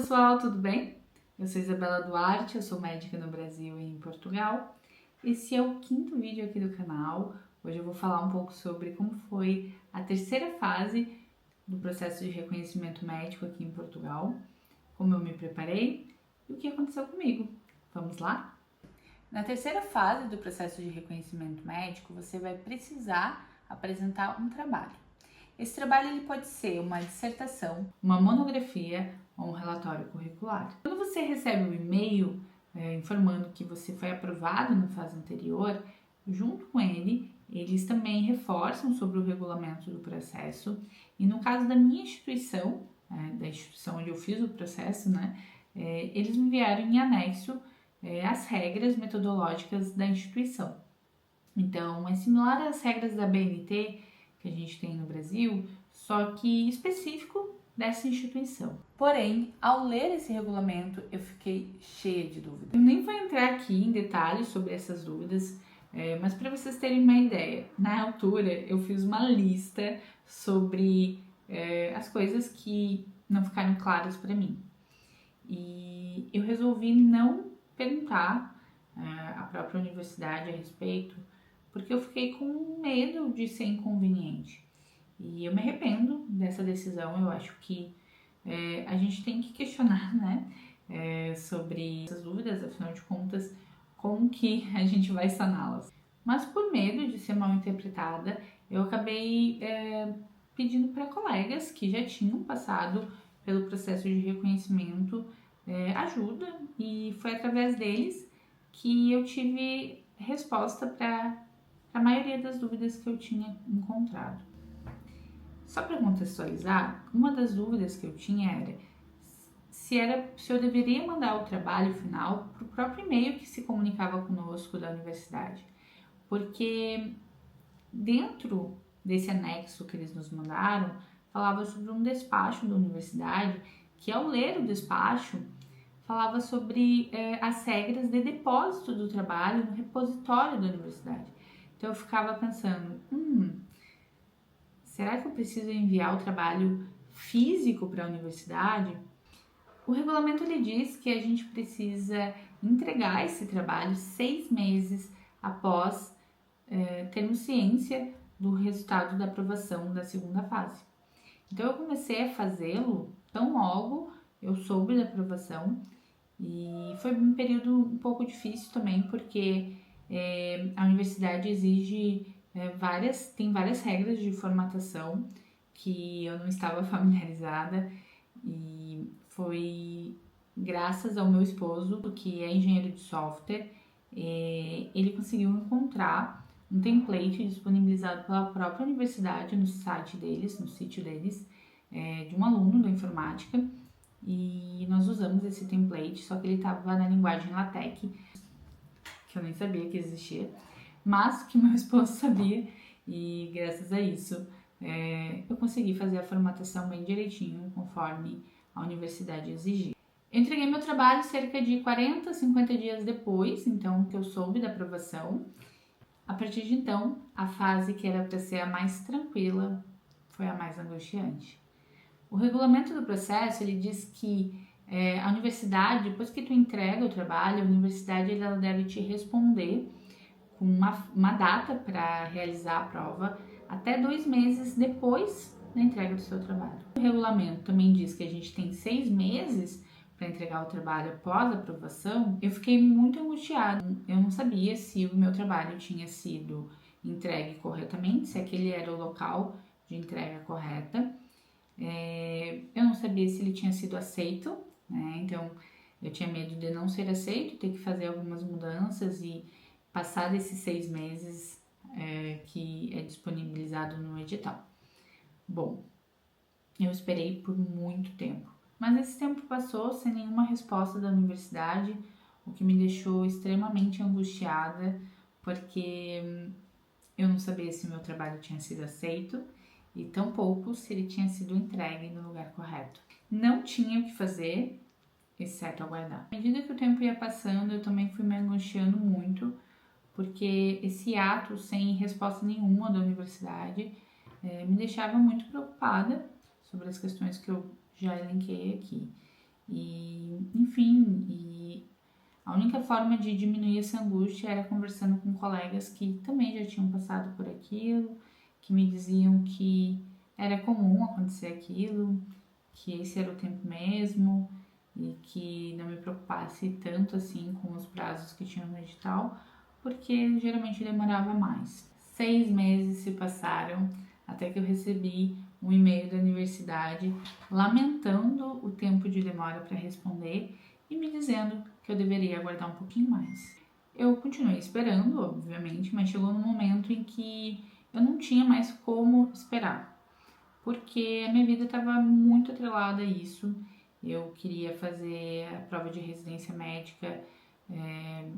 pessoal, tudo bem? Eu sou Isabela Duarte, eu sou médica no Brasil e em Portugal. Esse é o 5º vídeo aqui do canal. Hoje eu vou falar um pouco sobre como foi a terceira fase do processo de reconhecimento médico aqui em Portugal, como eu me preparei e o que aconteceu comigo. Vamos lá? Na terceira fase do processo de reconhecimento médico, você vai precisar apresentar um trabalho. Esse trabalho ele pode ser uma dissertação, uma monografia ou um relatório curricular. Quando você recebe um e-mail informando que você foi aprovado na fase anterior, junto com ele, eles também reforçam sobre o regulamento do processo. E no caso da minha instituição, da instituição onde eu fiz o processo, eles me enviaram em anexo as regras metodológicas da instituição. Então, é similar às regras da BNT que a gente tem no Brasil, só que específico dessa instituição. Porém, ao ler esse regulamento, eu fiquei cheia de dúvidas. Eu nem vou entrar aqui em detalhes sobre essas dúvidas, mas para vocês terem uma ideia, na altura eu fiz uma lista sobre as coisas que não ficaram claras para mim. E eu resolvi não perguntar à própria universidade a respeito, porque eu fiquei com medo de ser inconveniente. E eu me arrependo dessa decisão. Eu acho que a gente tem que questionar, sobre essas dúvidas, afinal de contas, como que a gente vai saná-las. Mas por medo de ser mal interpretada, eu acabei pedindo para colegas que já tinham passado pelo processo de reconhecimento ajuda, e foi através deles que eu tive resposta para a maioria das dúvidas que eu tinha encontrado. Só para contextualizar, uma das dúvidas que eu tinha era se eu deveria mandar o trabalho final para o próprio e-mail que se comunicava conosco da universidade, porque dentro desse anexo que eles nos mandaram, falava sobre um despacho da universidade, que ao ler o despacho, falava sobre as regras de depósito do trabalho no repositório da universidade. Então eu ficava pensando, será que eu preciso enviar o trabalho físico para a universidade? O regulamento ele diz que a gente precisa entregar esse trabalho 6 meses após termos ciência do resultado da aprovação da segunda fase. Então eu comecei a fazê-lo tão logo eu soube da aprovação, e foi um período um pouco difícil também, porque a universidade exige tem várias regras de formatação que eu não estava familiarizada, e foi graças ao meu esposo, que é engenheiro de software, ele conseguiu encontrar um template disponibilizado pela própria universidade no site deles, no sítio deles, de um aluno da informática, e nós usamos esse template, só que ele estava na linguagem LaTeX, que eu nem sabia que existia, mas que meu esposo sabia, e graças a isso eu consegui fazer a formatação bem direitinho, conforme a universidade exigia. Eu entreguei meu trabalho cerca de 40, 50 dias depois, então, que eu soube da aprovação. A partir de então, a fase que era para ser a mais tranquila foi a mais angustiante. O regulamento do processo, ele diz que a universidade, depois que tu entrega o trabalho, a universidade ela deve te responder com uma data para realizar a prova até 2 meses depois da entrega do seu trabalho. O regulamento também diz que a gente tem 6 meses para entregar o trabalho após a aprovação. Eu fiquei muito angustiada. Eu não sabia se o meu trabalho tinha sido entregue corretamente, se aquele era o local de entrega correta. Eu não sabia se ele tinha sido aceito, então eu tinha medo de não ser aceito, ter que fazer algumas mudanças e passar desses 6 meses que é disponibilizado no edital. Bom, eu esperei por muito tempo, mas esse tempo passou sem nenhuma resposta da universidade, o que me deixou extremamente angustiada, porque eu não sabia se o meu trabalho tinha sido aceito e tampouco se ele tinha sido entregue no lugar correto. Não tinha o que fazer, exceto aguardar. À medida que o tempo ia passando, eu também fui me angustiando muito, porque esse ato sem resposta nenhuma da universidade me deixava muito preocupada sobre as questões que eu já elenquei aqui. E, enfim, a única forma de diminuir essa angústia era conversando com colegas que também já tinham passado por aquilo, que me diziam que era comum acontecer aquilo, que esse era o tempo mesmo e que não me preocupasse tanto assim com os prazos que tinham no edital, porque geralmente demorava mais. 6 meses se passaram até que eu recebi um e-mail da universidade lamentando o tempo de demora para responder e me dizendo que eu deveria aguardar um pouquinho mais. Eu continuei esperando, obviamente, mas chegou um momento em que eu não tinha mais como esperar, porque a minha vida estava muito atrelada a isso. Eu queria fazer a prova de residência médica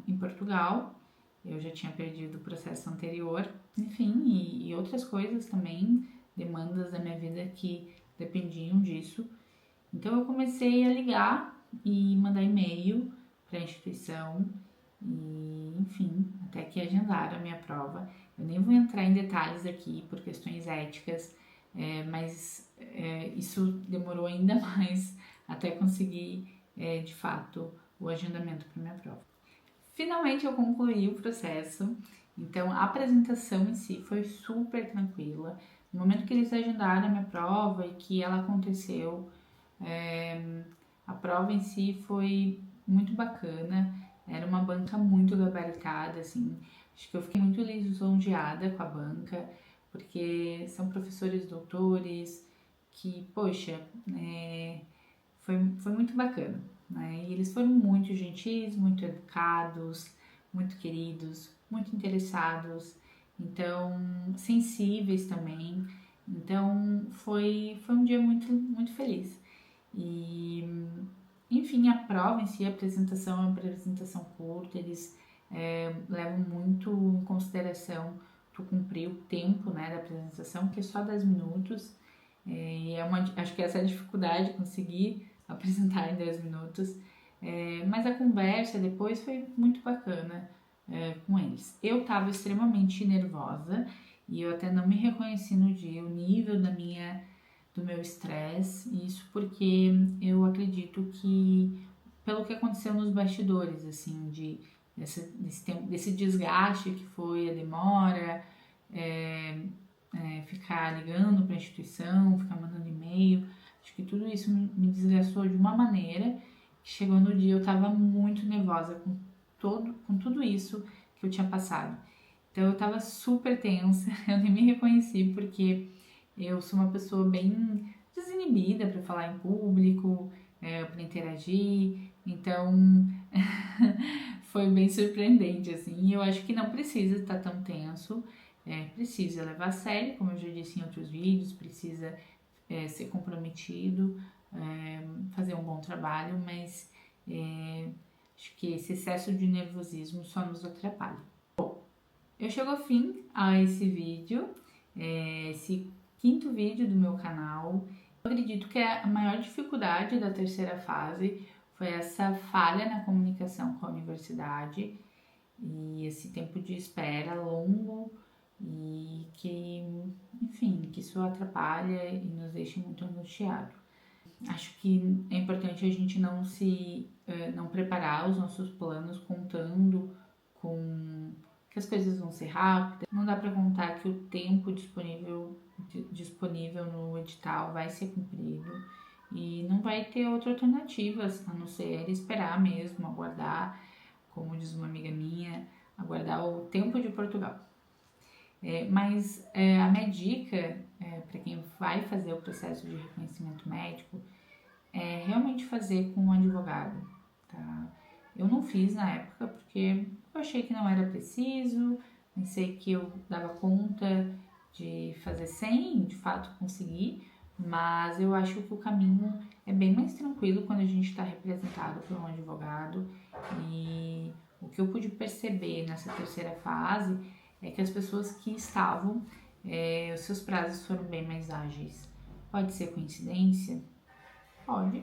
em Portugal, eu já tinha perdido o processo anterior, enfim, e outras coisas também, demandas da minha vida que dependiam disso. Então eu comecei a ligar e mandar e-mail para a instituição e, enfim, até que agendaram a minha prova. Eu nem vou entrar em detalhes aqui por questões éticas, mas isso demorou ainda mais até conseguir, de fato, o agendamento para minha prova. Finalmente eu concluí o processo, então a apresentação em si foi super tranquila. No momento que eles agendaram a minha prova e que ela aconteceu, a prova em si foi muito bacana, era uma banca muito gabaritada, assim, acho que eu fiquei muito lisonjeada com a banca, porque são professores doutores que, poxa, foi muito bacana, né? E eles foram muito gentis, muito educados, muito queridos, muito interessados, então sensíveis também. Então foi um dia muito feliz. E, enfim, a prova em si, a apresentação é uma apresentação curta, eles levam muito em consideração tu cumprir o tempo, né, da apresentação, que é só 10 minutos. E acho que essa é a dificuldade, conseguir apresentar em 10 minutos. Mas a conversa depois foi muito bacana com eles. Eu estava extremamente nervosa e eu até não me reconheci no dia, o nível do meu estresse, isso porque eu acredito que pelo que aconteceu nos bastidores, assim, desse desgaste que foi a demora, ficar ligando para a instituição, ficar mandando e-mail, acho que tudo isso me desgastou de uma maneira que chegou no dia eu estava muito nervosa com tudo isso que eu tinha passado. Então eu estava super tensa, eu nem me reconheci porque eu sou uma pessoa bem desinibida para falar em público, para interagir, então foi bem surpreendente, assim. E eu acho que não precisa estar tão tenso, precisa levar a sério, como eu já disse em outros vídeos, precisa ser comprometido, fazer um bom trabalho, mas acho que esse excesso de nervosismo só nos atrapalha. Bom, eu chego ao fim a esse vídeo, esse quinto vídeo do meu canal. Eu acredito que a maior dificuldade da terceira fase foi essa falha na comunicação com a universidade e esse tempo de espera longo e que, enfim, que isso atrapalha e nos deixa muito angustiado. Acho que é importante a gente não preparar os nossos planos contando com que as coisas vão ser rápidas. Não dá para contar que o tempo disponível no edital vai ser cumprido e não vai ter outra alternativa a não ser esperar mesmo, aguardar, como diz uma amiga minha, aguardar o tempo de Portugal. Mas a minha dica para quem vai fazer o processo de reconhecimento médico é realmente fazer com um advogado, tá? Eu não fiz na época porque eu achei que não era preciso, pensei que eu dava conta de fazer sem, de fato, conseguir, mas eu acho que o caminho é bem mais tranquilo quando a gente está representado por um advogado e o que eu pude perceber nessa terceira fase é que as pessoas que estavam, os seus prazos foram bem mais ágeis. Pode ser coincidência? Pode,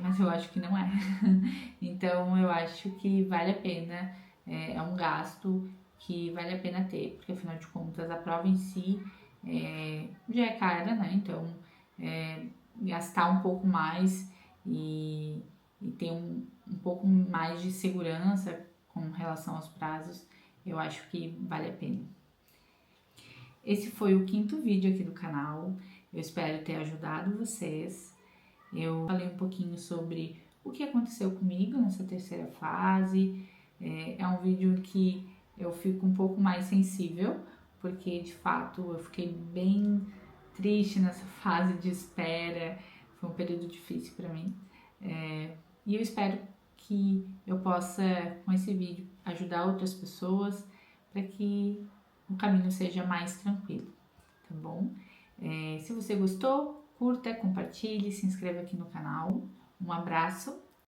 mas eu acho que não é. Então eu acho que vale a pena, é um gasto que vale a pena ter, porque afinal de contas a prova em si já é cara, né? Então gastar um pouco mais e ter um pouco mais de segurança com relação aos prazos, eu acho que vale a pena. Esse foi o 5º vídeo aqui do canal, eu espero ter ajudado vocês. Eu falei um pouquinho sobre o que aconteceu comigo nessa terceira fase. É um vídeo que eu fico um pouco mais sensível, porque de fato eu fiquei bem triste nessa fase de espera, foi um período difícil para mim. E eu espero que eu possa, com esse vídeo, ajudar outras pessoas para que o caminho seja mais tranquilo, tá bom? Se você gostou, curta, compartilhe, se inscreva aqui no canal. Um abraço